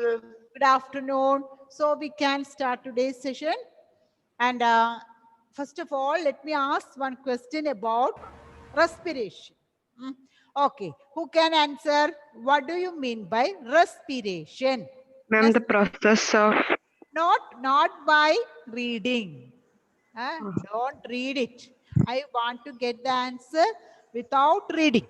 Good afternoon. So we can start today's session. And first of all, let me ask one question about respiration. Okay, who can answer? What do you mean by respiration? Ma'am, the process of Not by reading. Don't read it. I want to get the answer without reading.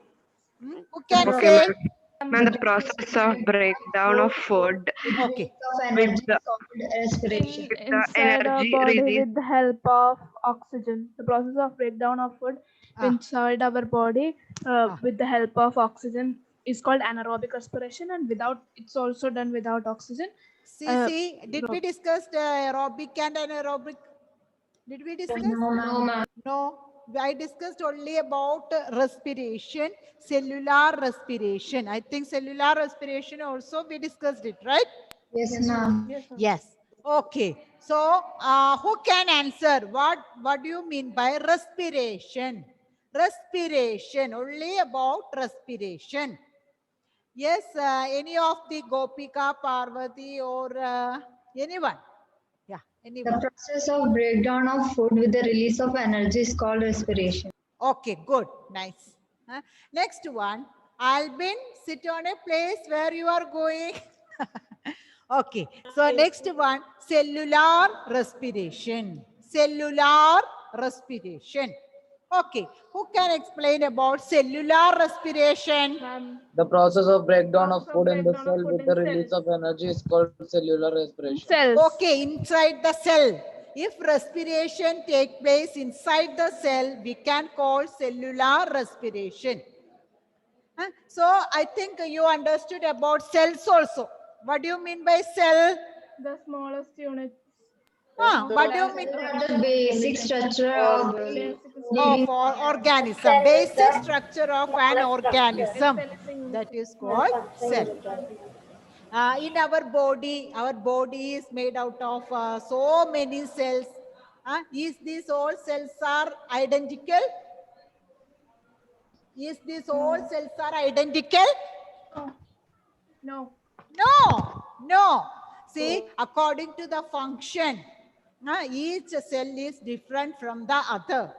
Who can okay, say? ma'am. Ma'am, the process of breakdown of food Okay. of with energy the, called respiration. with the Inside our energy body release. with the help of oxygen. The process of breakdown of food Ah. inside our body Ah. with the help of oxygen is called anaerobic respiration, and without it's also done without oxygen. See, did we discuss aerobic and anaerobic? Did we discuss? No, ma'am. No, I discussed only about respiration, cellular respiration. I think cellular respiration also we discussed it, right? Yes, ma'am. Yes. Okay. So, who can answer? What do you mean by respiration? Respiration, only about respiration. Yes, any of the Gopika, Parvati, or anyone? Yeah, The anyone. process of breakdown of food with the release of energy is called respiration. Okay, good, nice. Next one, Albin, sit on a place where you are going. Okay, so next one, cellular respiration. Cellular respiration. Okay, who can explain about cellular respiration? The process of breakdown of Process of food in the breakdown of cell food with in the cells. release of energy is called cellular respiration. Cells. Okay, inside the cell. If respiration take place inside the cell, we can call cellular respiration. So I think you understood about cells also. What do you mean by cell? The smallest unit. What do you mean? The basic structure of the Of organism, basic structure of an organism. That is called cell. In our body is made out of so many cells. Is these all cells are identical? Is these all cells are identical? No. No. See, according to the function, each cell is different from the other.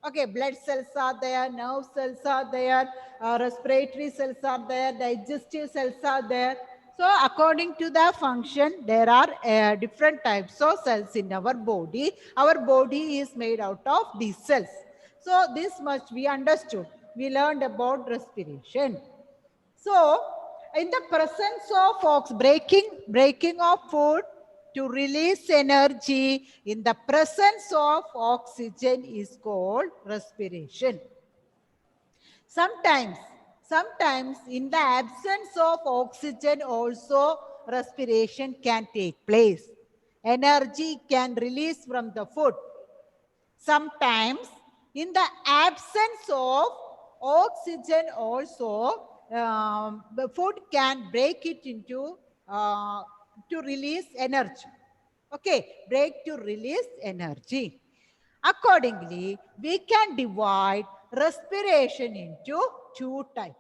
Okay, blood cells are there, nerve cells are there, respiratory cells are there, digestive cells are there. So according to the function, there are different types of cells in our body. Our body is made out of these cells. So this must be understood. We learned about respiration. So in the presence of breaking of food to release energy, in the presence of oxygen is called respiration. Sometimes in the absence of oxygen also respiration can take place. Energy can release from the food. Sometimes in the absence of oxygen also, the food can break it into to release energy. Okay, break to release energy. Accordingly, we can divide respiration into two types.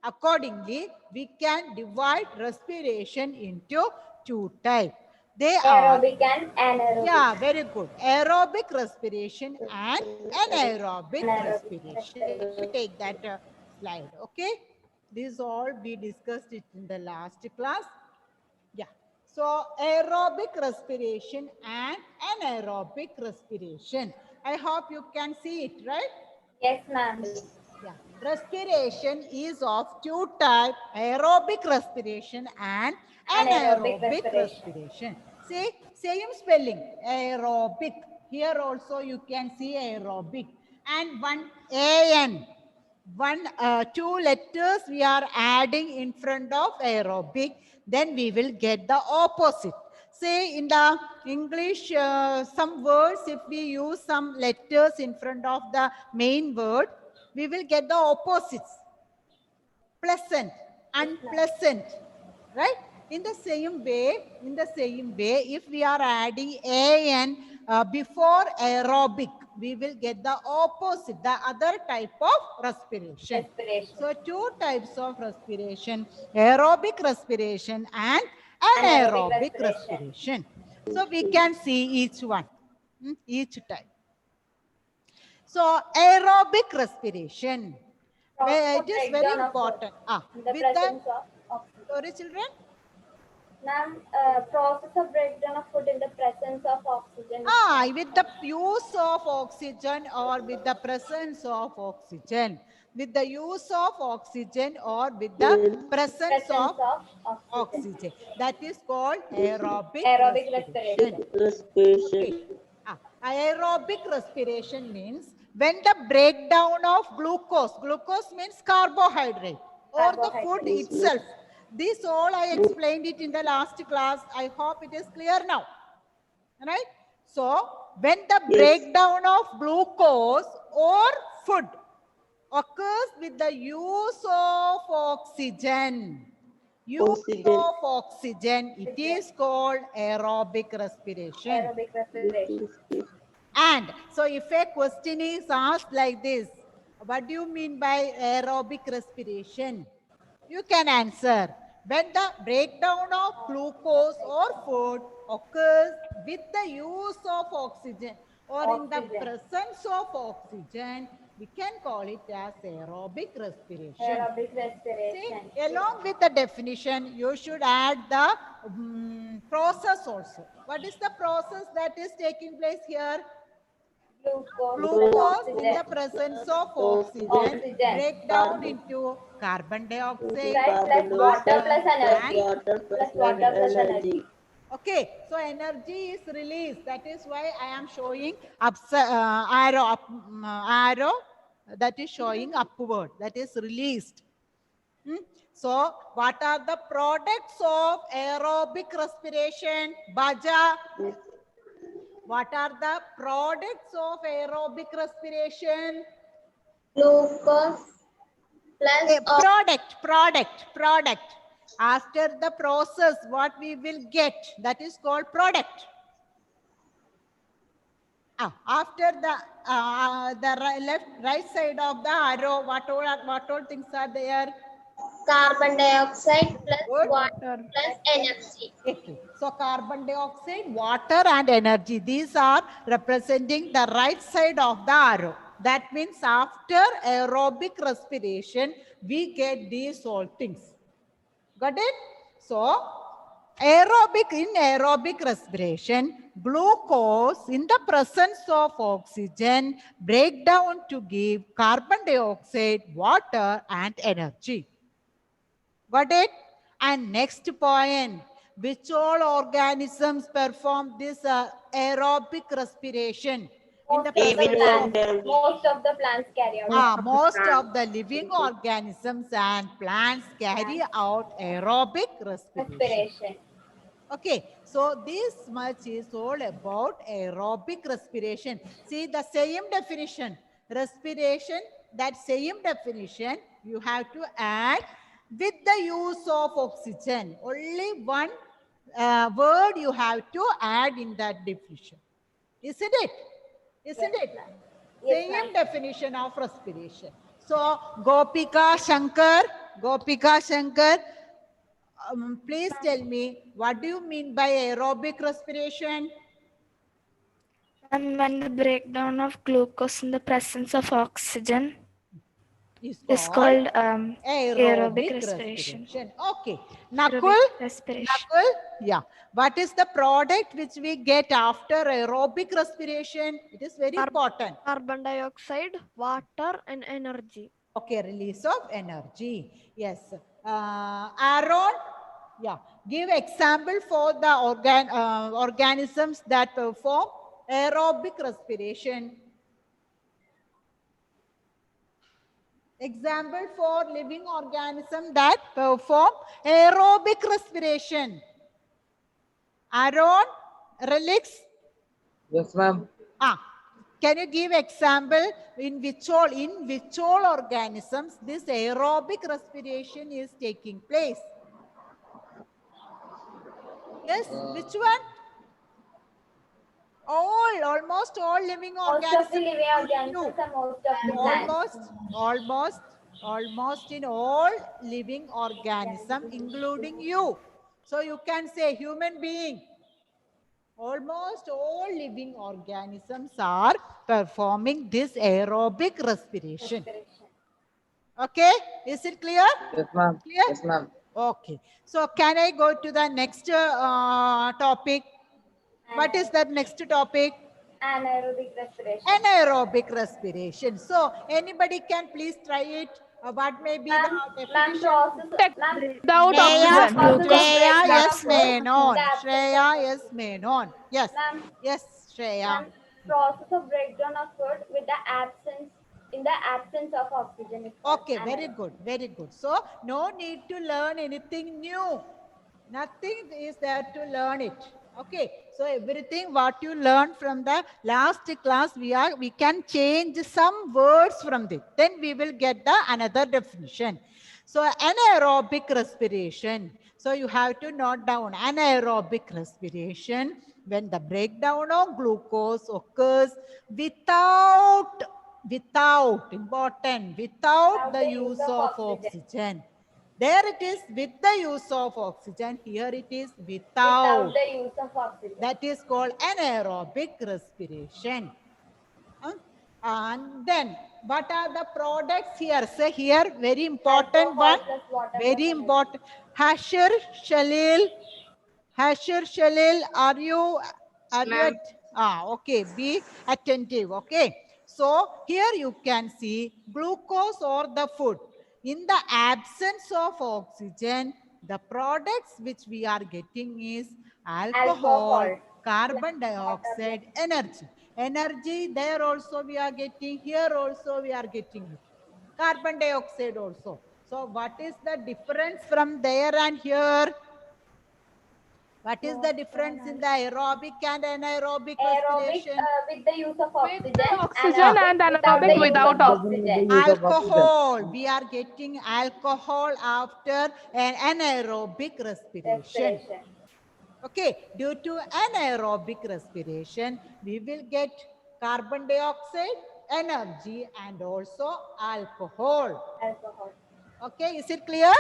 Accordingly, we can divide respiration into two types. They are Aerobic and anaerobic. yeah, very good. Aerobic respiration and anaerobic respiration. Let me take that slide, okay? This all we discussed it in the last class. Yeah. So aerobic respiration and anaerobic respiration. I hope you can see it, right? Yes, ma'am. Yeah. Respiration is of two types, aerobic respiration and anaerobic Anaerobic respiration. See, same spelling, aerobic. Here also you can see aerobic. And one AN, two letters we are adding in front of aerobic, then we will get the opposite. Say in the English, some words, if we use some letters in front of the main word, we will get the opposites. Pleasant, unpleasant, right? In the same way, if we are adding an before aerobic, we will get the opposite, the other type of respiration. Respiration. So two types of respiration, aerobic respiration and Anaerobic anaerobic respiration. So we can see each one, each type. So aerobic respiration, Process of it is very breakdown of important. food in the With the, presence of oxygen. sorry children? Ma'am, process of breakdown of food in the presence of oxygen. With the use of oxygen or with the presence of oxygen. With the use of oxygen or with the presence of oxygen. That is called aerobic, Aerobic respiration. respiration. Okay. Aerobic respiration means when the breakdown of glucose, glucose means carbohydrate or the food Carbohydrate. itself. This all I explained it in the last class. I hope it is clear now. Right? So when the breakdown of glucose or food occurs with the use of oxygen, of oxygen, it is called aerobic respiration. Aerobic respiration. And so if a question is asked like this, what do you mean by aerobic respiration? You can answer. When the breakdown of glucose or food occurs with the use of oxygen or in the Oxygen. presence of oxygen, we can call it as aerobic respiration. Aerobic See, respiration. along with the definition, you should add the process also. What is the process that is taking place here? Glucose in the presence of oxygen break down into carbon dioxide Plus water plus energy. Plus water plus energy. Okay, so energy is released. That is why I am showing arrow that is showing upward. That is released. So, what are the products of aerobic respiration? Baja. What are the products of aerobic respiration? Glucose plus Product. After the process, what we will get, that is called product. After the right side of the arrow, what all things are there? carbon dioxide plus Good. water plus energy. Okay. So carbon dioxide, water and energy. These are representing the right side of the arrow. That means after aerobic respiration, we get these all things. Got it? So in aerobic respiration, glucose in the presence of oxygen break down to give carbon dioxide, water and energy. Got it? And next point, which all organisms perform this aerobic respiration? In the presence Most of the plants carry out. most of the living organisms and plants carry out aerobic respiration. Respiration. Okay, so this much is all about aerobic respiration. See the same definition, respiration, that same definition you have to add with the use of oxygen. Only one word you have to add in that definition. Isn't it? Isn't it? Yes, Same definition of respiration. So, Gopika Shankar, please tell me, what do you mean by aerobic respiration? And when the breakdown of glucose in the presence of oxygen is called aerobic respiration. Okay. Nakul, Respiration. yeah. What is the product which we get after aerobic respiration? It is very important. Carbon dioxide, water, and energy. Okay, release of energy. Yes. Aaron, yeah. Give example for the organisms that perform aerobic respiration. Example for living organism that perform aerobic respiration. Aaron, Relix. Yes, ma'am. Can you give example in which all organisms this aerobic respiration is taking place? Yes, which one? All almost all living Most of the organisms. living organisms and most of the plants. Almost in all living organism, including you. So you can say human being. Almost all living organisms are performing this aerobic respiration. Okay, is it clear? Yes, ma'am. Clear? Yes, ma'am. Okay, so can I go to the next topic? What is that next topic? Anaerobic respiration. Anaerobic respiration. So anybody can please try it. What may be the Ma'am, definition? Without Shreya, oxygen. Shreya, yes, Breakdown of Menon. food. Shreya, yes, Menon. Yes, Ma'am, yes, Shreya. ma'am, process of breakdown of food with the absence of oxygen. Is called Okay, very anaerobic. good, very good. So no need to learn anything new. Nothing is there to learn it. Okay, so everything what you learned from the last class, we can change some words from it. Then we will get the another definition. So anaerobic respiration. So you have to note down anaerobic respiration when the breakdown of glucose occurs without the use of oxygen. There it is with the use of oxygen. Here it is without. Without the use of oxygen. That is called anaerobic respiration. And then what are the products here? So here very important Alcohol one. plus water Very plus important. Hashir Shalil, are you Ma'am. okay, be attentive, okay. So here you can see glucose or the food. In the absence of oxygen, the products which we are getting is alcohol, carbon dioxide, energy. Energy there also we are getting, here also we are getting it. Carbon dioxide also. So what is the difference from there and here? What is the difference in the aerobic and anaerobic Aerobic respiration? with the use of oxygen. Oxygen and anaerobic without oxygen. Alcohol. We are getting alcohol after an anaerobic respiration. Okay, due to anaerobic respiration, we will get carbon dioxide, energy, and also alcohol. Okay, is it clear?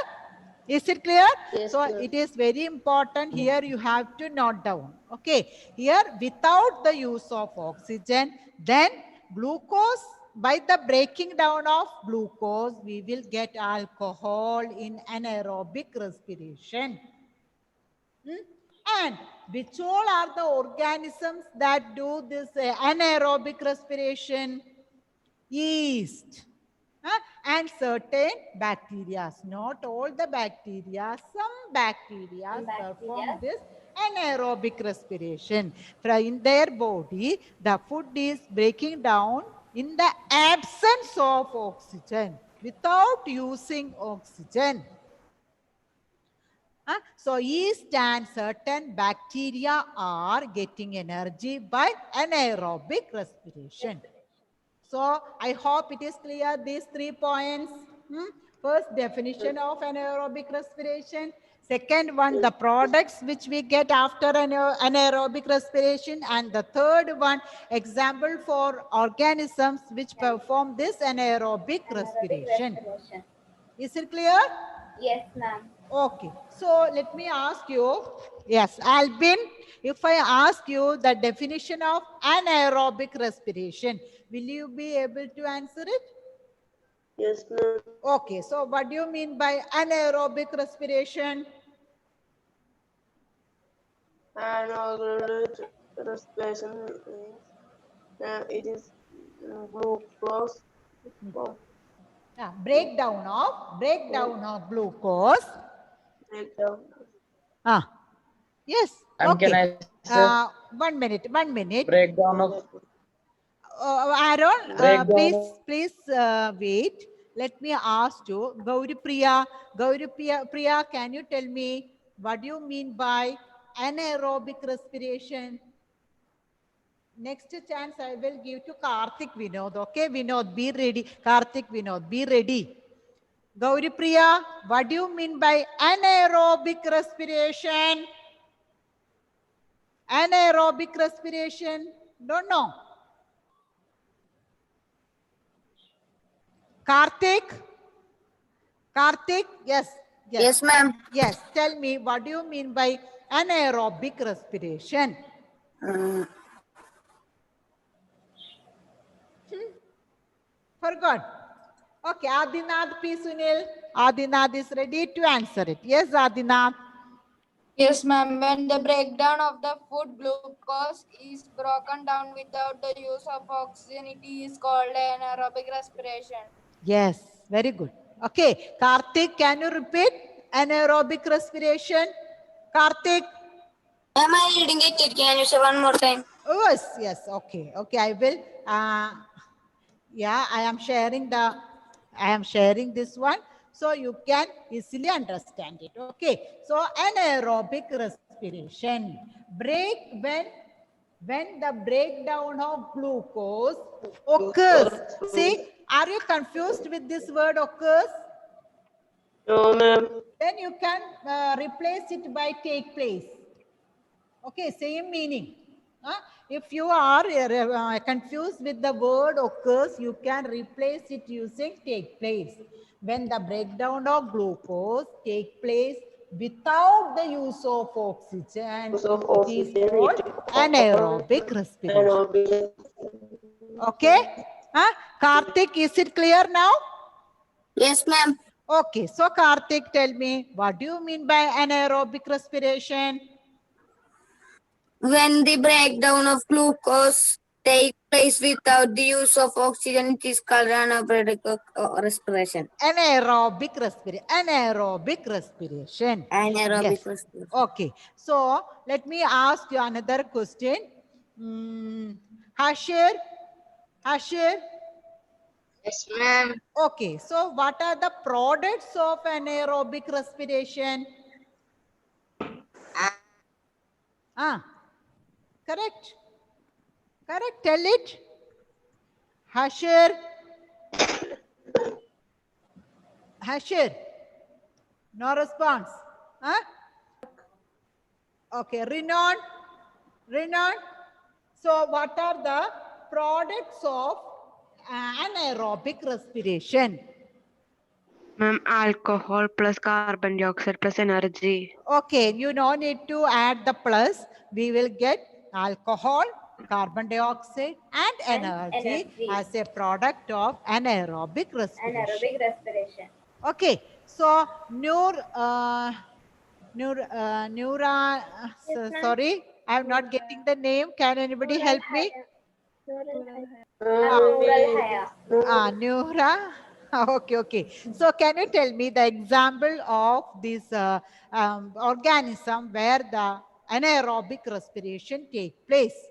Is it clear? Yes, so clear. it is very important here you have to note down. Okay, here without the use of oxygen, then glucose, by the breaking down of glucose, we will get alcohol in anaerobic respiration. And which all are the organisms that do this anaerobic respiration? Yeast. And certain bacteria. Not all the bacteria, some bacteria perform this anaerobic respiration. In their body, the food is breaking down in the absence of oxygen, without using oxygen. So yeast and certain bacteria are getting energy by anaerobic respiration. So I hope it is clear, these 3 points. First, definition of anaerobic respiration. Second one, the products which we get after anaerobic respiration. And the third one, example for organisms which perform this anaerobic respiration. Is it clear? Yes, ma'am. Okay. So let me ask you, yes, Albin, if I ask you the definition of anaerobic respiration, will you be able to answer it? Yes, ma'am. Okay. So what do you mean by anaerobic respiration? Anaerobic respiration means it is glucose. Breakdown of glucose. Breakdown. Yes. Can I say 1 minute. breakdown of Aaron, please wait. Let me ask you, Gauripriya, can you tell me what do you mean by anaerobic respiration? Next chance I will give to Karthik Vinod. Okay, Vinod, be ready. Karthik Vinod, be ready. Gauripriya, what do you mean by anaerobic respiration? Anaerobic respiration. Don't know. Karthik? Karthik? Yes. Yes, ma'am. Yes. Tell me, what do you mean by anaerobic respiration? Forgot. Okay, Adinath P. Sunil. Adinath is ready to answer it. Yes, Adinath. Yes, ma'am. When the breakdown of the food glucose is broken down without the use of oxygen, it is called anaerobic respiration. Yes, very good. Okay, Karthik, can you repeat anaerobic respiration? Karthik. Am I reading it? Can you say one more time? Yes, yes. Okay, okay. I will. Yeah, I am sharing this one, so you can easily understand it. Okay. So anaerobic respiration when the breakdown of glucose occurs. See, are you confused with this word occurs? No, ma'am. Then you can replace it by take place. Okay, same meaning. If you are confused with the word occurs, you can replace it using take place. When the breakdown of glucose take place without the use of oxygen, it is called anaerobic respiration. Okay? Karthik, is it clear now? Yes, ma'am. Okay, so Karthik, tell me, what do you mean by anaerobic respiration? When the breakdown of glucose takes place without the use of oxygen, it is called anaerobic respiration. Anaerobic respiration. Anaerobic respiration. Anaerobic Yes. respiration. Okay. So let me ask you another question. Hashir. Hashir. Yes, ma'am. Okay. So what are the products of anaerobic respiration? Correct. Correct. Tell it. Hashir. Hashir. No response. Okay. Renan. Renan. So what are the products of anaerobic respiration? Ma'am, alcohol plus carbon dioxide plus energy. Okay, you no need to add the plus. We will get alcohol, carbon dioxide and energy as a product of anaerobic respiration. Anaerobic respiration. Okay, so sorry, I'm not getting the name. Can anybody help me? Nura. Okay, okay. So can you tell me the example of this organism where the anaerobic respiration take place?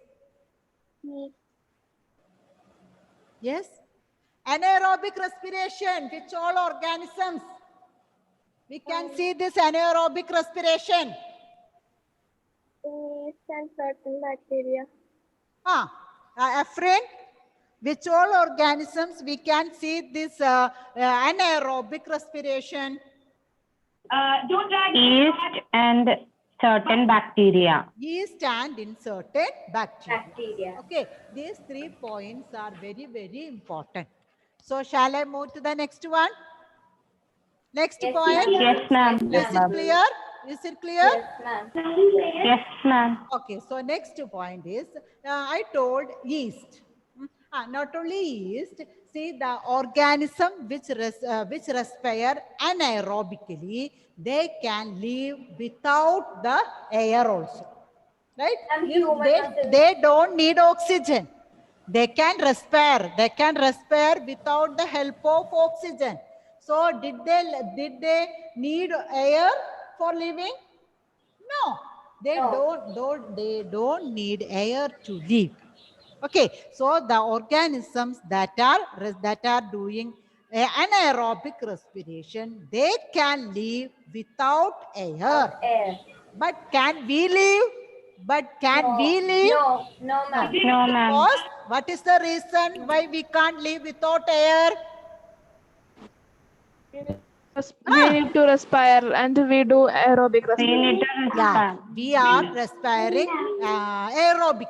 Yes. Anaerobic respiration, which all organisms? We can see this anaerobic respiration. Yeast and certain bacteria. Afrin, which all organisms we can see this anaerobic respiration? Yeast and certain bacteria. Yeast and in certain bacteria. Okay, these 3 points are very, very important. So shall I move to the next one? Next point? Yes, ma'am. Is it clear? Is it clear? Yes, ma'am. Yes, ma'am. Okay, so next point is, I told yeast. Not only yeast, see the organism which respire anaerobically, they can live without the air also. Right? They don't need oxygen. They can respire. They can respire without the help of oxygen. So did they need air for living? No, they don't need air to live. Okay, so the organisms that are doing anaerobic respiration, they can live without air. But can we live? We live? No, ma'am. No, ma'am. Because what is the reason why we can't live without air? We need to respire and we do aerobic respiration. Yeah, we are respiring aerobic.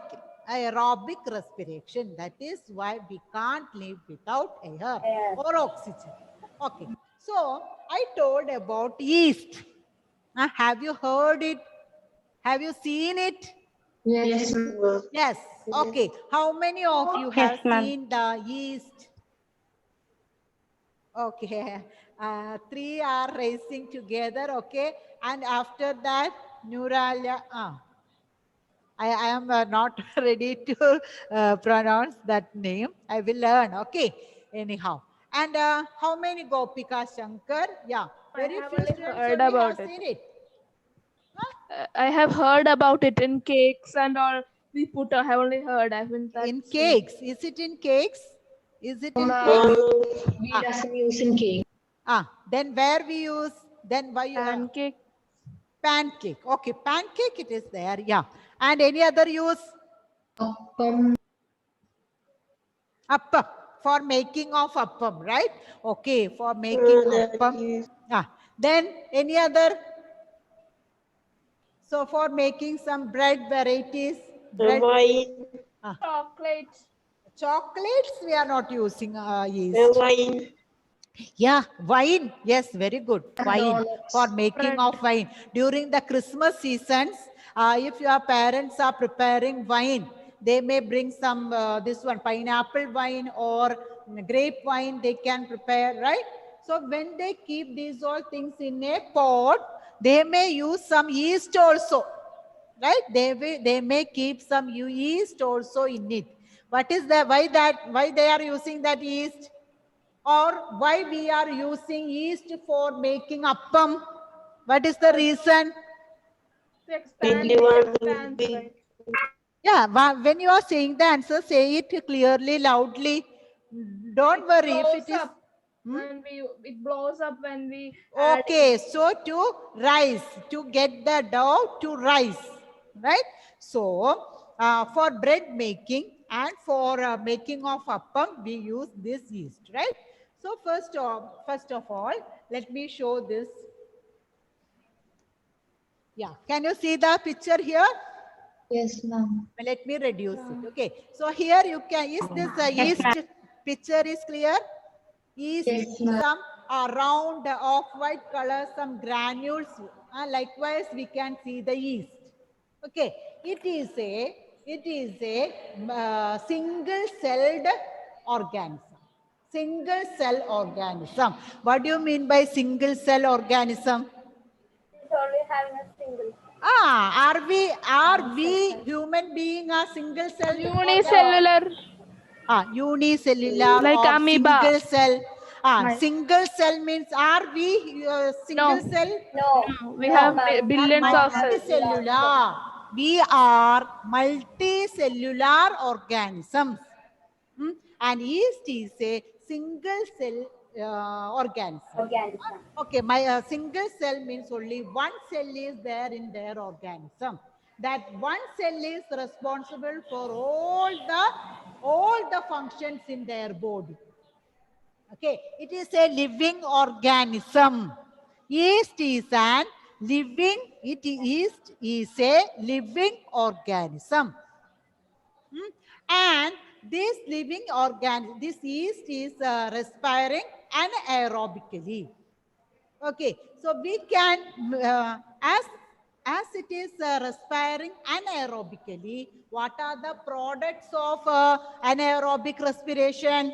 aerobic respiration. That is why we can't live without air or oxygen. Okay. So I told about yeast. Have you heard it? Have you seen it? Yes. Yes. Okay. How many of you have Yes, ma'am. seen the yeast? Okay. Three are racing together. Okay. And after that, Nuralia. I am not ready to pronounce that name. I will learn. Okay. Anyhow. And how many Gopika Shankar? Yeah. Very have few only students heard only about have it. seen it. I have heard about it in cakes and all. We put. I have only heard. I haven't. In cakes. Is it in cakes? Is it in Ma'am, cakes? we doesn't use in cake. Then where we use? Then why? Pancake. Pancake. Okay. Pancake it is there. Yeah. And any other use? Appam. Appam. For making of appam, right? Okay. For making appam. Then any other? So for making some bread varieties. Bread. Chocolates. Chocolates we are not using yeast. Wine. Yeah, wine. Yes, very good. Wine. Donuts. For making of wine. During the Christmas seasons, if your parents are preparing wine, they may bring some, this one, pineapple wine or grape wine they can prepare, right? So when they keep these all things in a pot, they may use some yeast also, right? They may keep some yeast also in it. What is that? Why they are using that yeast? Or why we are using yeast for making appam? What is the reason? To expand. Expands, right? Yeah, when you are saying the answer, say it clearly, loudly. Don't worry if it is. When it blows up when we. Okay, so to rise, to get the dough to rise, right? So for bread making and for making of appam, we use this yeast, right? So first of all, let me show this. Yeah, can you see the picture here? Yes, ma'am. Let me reduce it. Okay, so here you can, is this yeast picture is clear? Yeast, Yes, ma'am. some round off-white color, some granules. Likewise, we can see the yeast. Okay, it is a single-celled organism. Single cell organism. What do you mean by single cell organism? It's only having a single. Are we human being a single cell? Unicellular. Unicellular Like or amoeba. single cell. Single cell means are we single cell? No. We have billions of cells. Multicellular. We are multicellular organisms. And yeast is a single cell organism. Okay, my single cell means only one cell is there in their organism. That one cell is responsible for all the functions in their body. Okay, it is a living organism. Yeast is a living organism. And this this yeast is respiring anaerobically. Okay, so we can, as it is respiring anaerobically, what are the products of anaerobic respiration?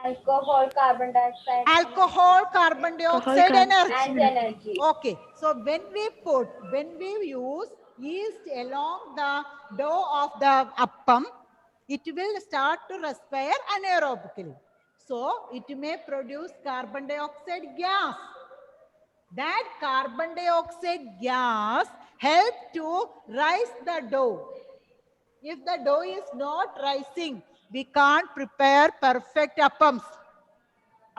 Alcohol, carbon dioxide. Alcohol, carbon dioxide, And energy. energy. Okay, so when we use yeast along the dough of the appam, it will start to respire anaerobically. So it may produce carbon dioxide gas. That carbon dioxide gas helps to rise the dough. If the dough is not rising, we can't prepare perfect appams,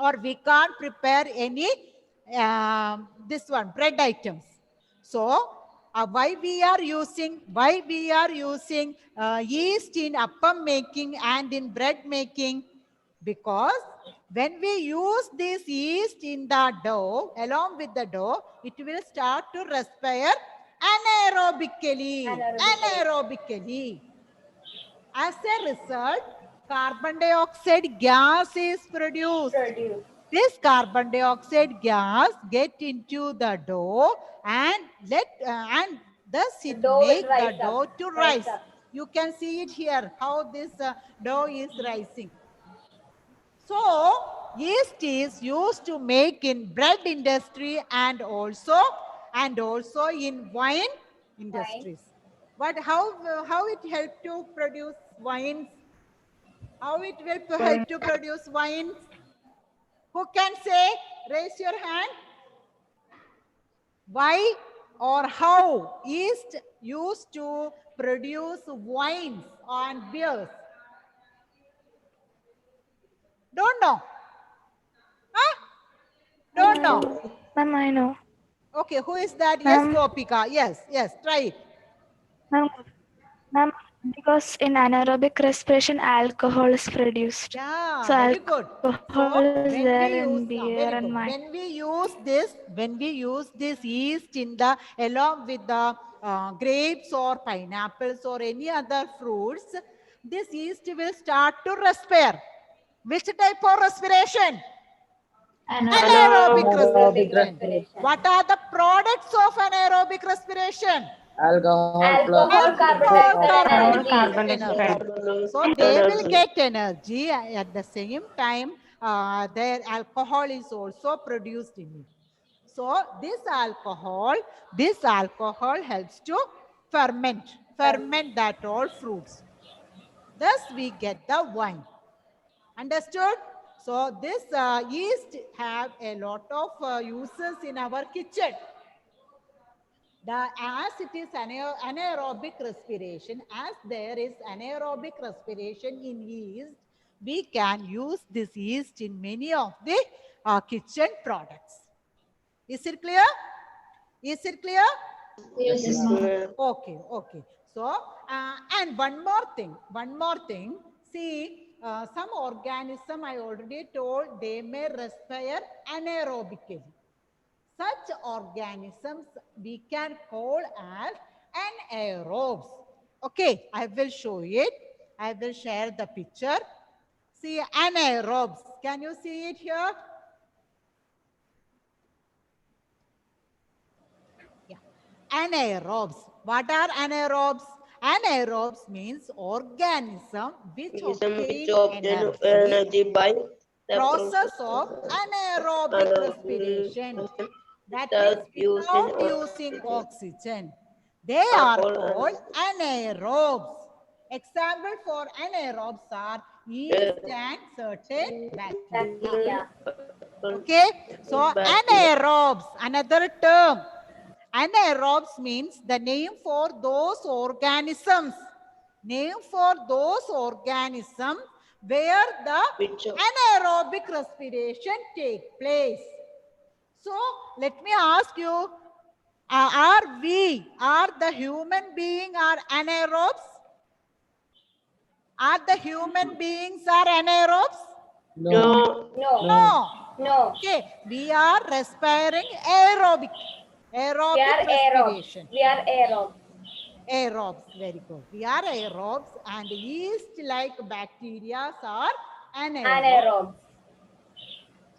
or we can't prepare any bread items. So why we are using yeast in appam making and in bread making? Because when we use this yeast in the dough, along with the dough, it will start to respire anaerobically. As a result, carbon dioxide gas is produced. This carbon dioxide gas get into the dough and thus it make the dough to rise. You can see it here how this dough is rising. So yeast is used to make in bread industry and also in wine industries. But how it help to produce wines? How it will help to produce wines? Who can say? Raise your hand. Why or how yeast used to produce wines and beers? Don't know. Huh? Don't know. Ma'am, I know. Okay, who is that? Yes, Gopika. Yes, try it. Ma'am, because in anaerobic respiration, alcohol is produced. Yeah, So very good. alcohol is there in beer and wine. When we use this yeast in the along with the grapes or pineapples or any other fruits, this yeast will start to respire. Which type of respiration? Anaerobic respiration. What are the products of anaerobic respiration? Alcohol, carbon dioxide. So they will get energy at the same time. Their alcohol is also produced in it. So this alcohol helps to ferment that all fruits. Thus we get the wine. Understood? So this yeast have a lot of uses in our kitchen. As it is anaerobic respiration, as there is anaerobic respiration in yeast, we can use this yeast in many of the kitchen products. Is it clear? Is it clear? Yes, ma'am. Okay. So, and one more thing. See, some organism I already told they may respire anaerobically. Such organisms we can call as anaerobes. Okay, I will show it. I will share the picture. See, anaerobes. Can you see it here? Yeah. Anaerobes. What are anaerobes? Anaerobes means organism which obtain energy by process of anaerobic respiration. That means without using oxygen. They are called anaerobes. Example for anaerobes are yeast and certain bacteria. Okay, so anaerobes, another term. Anaerobes means the name for those organisms. Name for those organisms where the anaerobic respiration takes place. So let me ask you, are the human being are anaerobes? Are the human beings are anaerobes? No. Okay, we are respiring aerobic respiration. We are aerobes. Aerobes, very good. We are aerobes and yeast-like bacteria are anaerobes.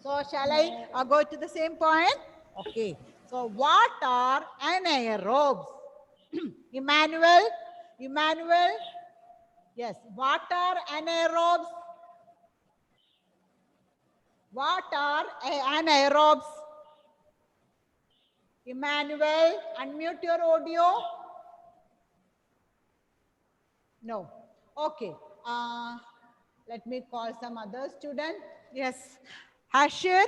So shall I go to the same point? Okay. So what are anaerobes? Emmanuel? Yes. What are anaerobes? What are anaerobes? Emmanuel, unmute your audio. No. Okay. Let me call some other student. Yes. Hashir,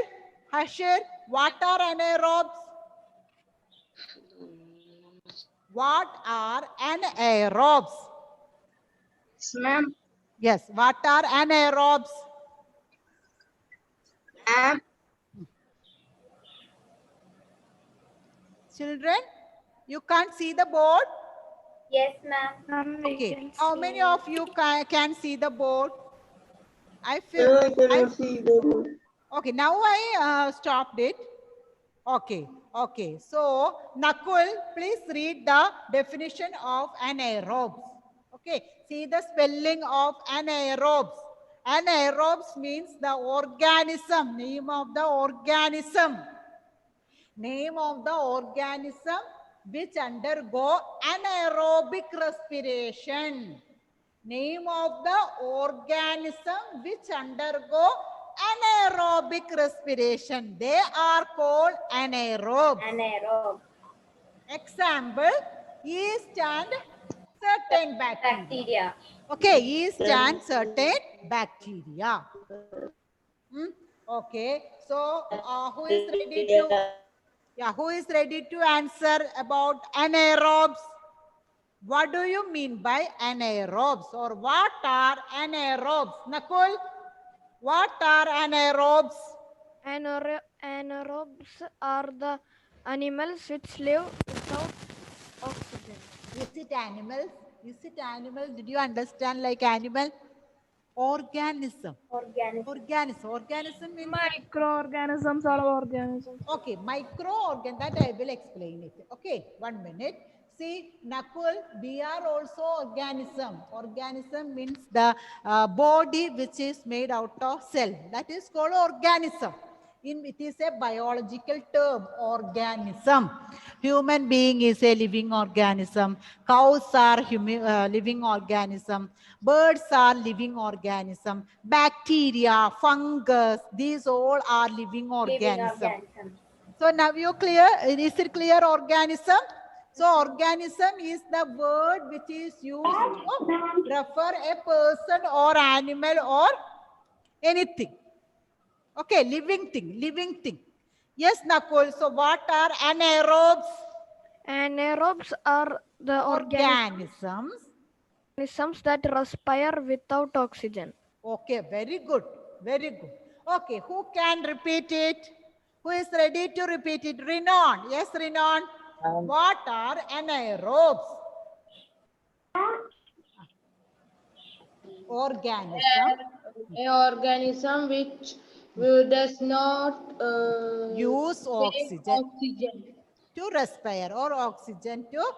what are anaerobes? What are anaerobes? Ma'am. Yes. What are anaerobes? Children, you can't see the board? Yes, ma'am. Okay. How many of you can see the board? I feel. I cannot see the board. Okay. Now I stopped it. Okay. So Nakul, please read the definition of anaerobes. Okay, see the spelling of anaerobes. Anaerobes means the organism, name of the organism. Name of the organism which undergo anaerobic respiration. Name of the organism which undergo anaerobic respiration. They are called anaerobes. Anaerobe. Example, yeast and certain bacteria. Bacteria. Okay, yeast and certain bacteria. Okay, so who is ready to? Yeah, who is ready to answer about anaerobes? What do you mean by anaerobes, or what are anaerobes? Nakul, what are anaerobes? Anaerobes are the animals which live without oxygen. Is it animals? Is it animals? Did you understand like animal? Organism. Organism means Microorganisms or organisms. okay, microorgan, that I will explain it. Okay, 1 minute. See, Nakul, we are also organism. Organism means the body which is made out of cell. That is called organism. It is a biological term, organism. Human being is a living organism. Cows are living organism. Birds are living organism. Bacteria, fungus, these all are living organism. So now you clear? Is it clear, organism? So organism is the word which is used to refer a person or animal or anything. Okay, living thing. Yes, Nakul. So what are anaerobes? Anaerobes are the organisms that respire without oxygen. Okay, very good. Very good. Okay, who can repeat it? Who is ready to repeat it? Rinon. Yes, Rinon. What are anaerobes? Organism. A organism which does not use oxygen oxygen to respire, or oxygen to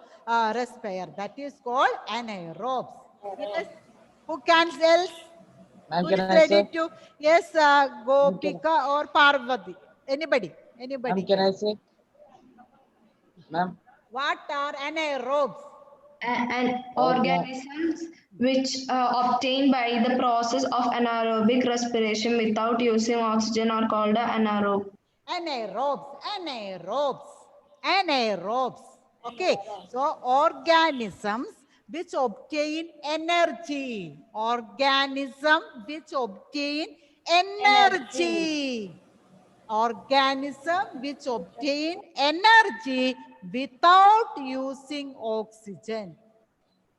respire. That is called anaerobes. Yes. Who can else? Ma'am, Who can is I ready say? to? Yes, Gopika or Parvati. Anybody? Ma'am, can I say? Ma'am. What are anaerobes? And organisms which obtain by the process of anaerobic respiration without using oxygen are called anaerobe. Anaerobes. Okay, so organisms which obtain energy. Organism which obtain energy. Organism which obtain energy without using oxygen.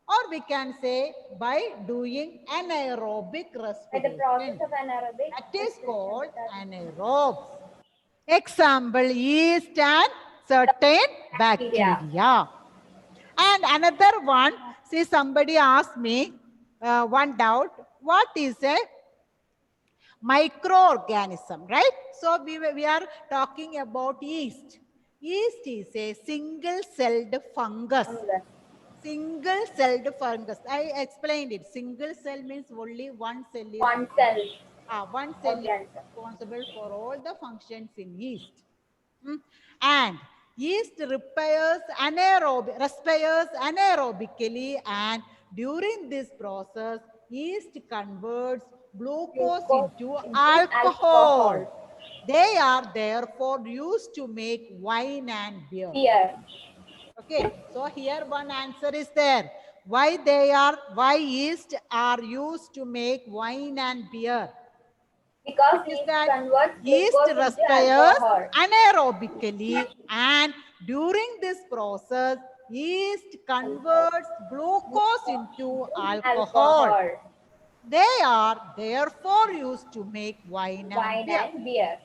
Or we can say by doing anaerobic respiration. The process of anaerobic. That is called anaerobes. Example, yeast and certain bacteria. And another one, see, somebody asked me one doubt, what is a microorganism, right? So we are talking about yeast. Yeast is a single-celled fungus. Single-celled fungus. I explained it. Single cell means only one cell is One cell. One cell is responsible for all the functions in yeast. And yeast respires anaerobically, and during this process, yeast converts glucose into alcohol. They are therefore used to make wine and beer. Okay, so here one answer is there. Why yeast are used to make wine and beer? Because yeast respires anaerobically, and during this process, yeast converts glucose into alcohol. They are therefore used to make wine and beer.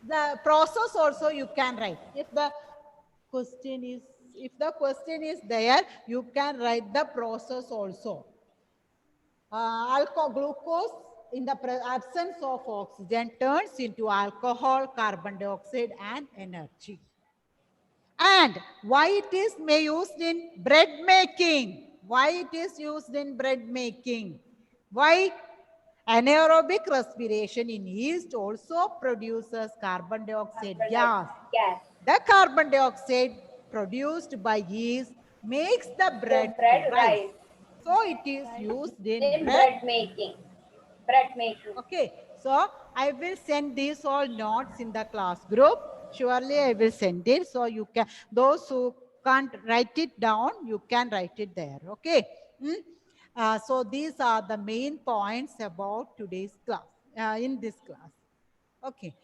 The process also you can write. If the question is there, you can write the process also. Glucose in the absence of oxygen turns into alcohol, carbon dioxide, and energy. And why it is used in bread making? Why it is used in bread making? Why? Anaerobic respiration in yeast also produces carbon dioxide gas. The carbon dioxide produced by yeast makes the bread rise. So it is used in bread making. Okay, so I will send these all notes in the class group. Surely I will send it. So you can, those who can't write it down, you can write it there. Okay. So these are the main points about today's class, in this class. Okay.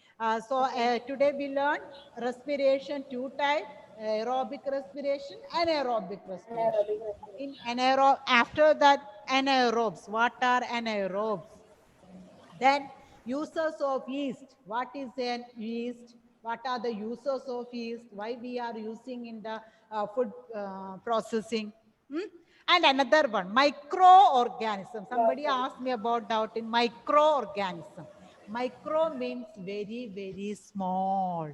Today we learned respiration, two types: aerobic respiration, anaerobic respiration. After that, anaerobes. What are anaerobes? Then uses of yeast. What is an yeast? What are the uses of yeast? Why we are using in the food processing? And another one, microorganism. Somebody asked me about doubt in microorganism. Micro means very, very small.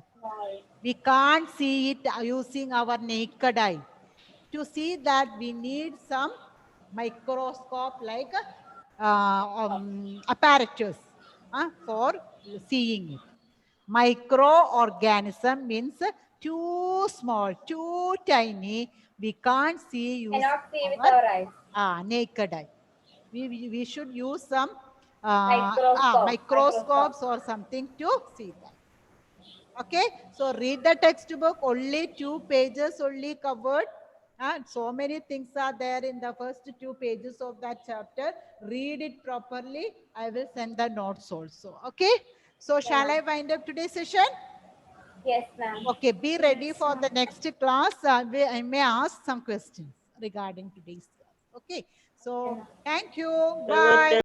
We can't see it using our naked eye. To see that, we need some microscope like apparatus for seeing it. Microorganism means too small, too tiny. We can't see using Cannot see with our eyes. naked eye. We should use some Microscope. microscopes or something to see that. Okay, so read the textbook, only 2 pages only covered. And so many things are there in the first 2 pages of that chapter. Read it properly. I will send the notes also. Okay, so shall I wind up today's session? Yes, ma'am. Okay, be ready for the next class. I may ask some questions regarding today's class. Okay, so thank you. Bye.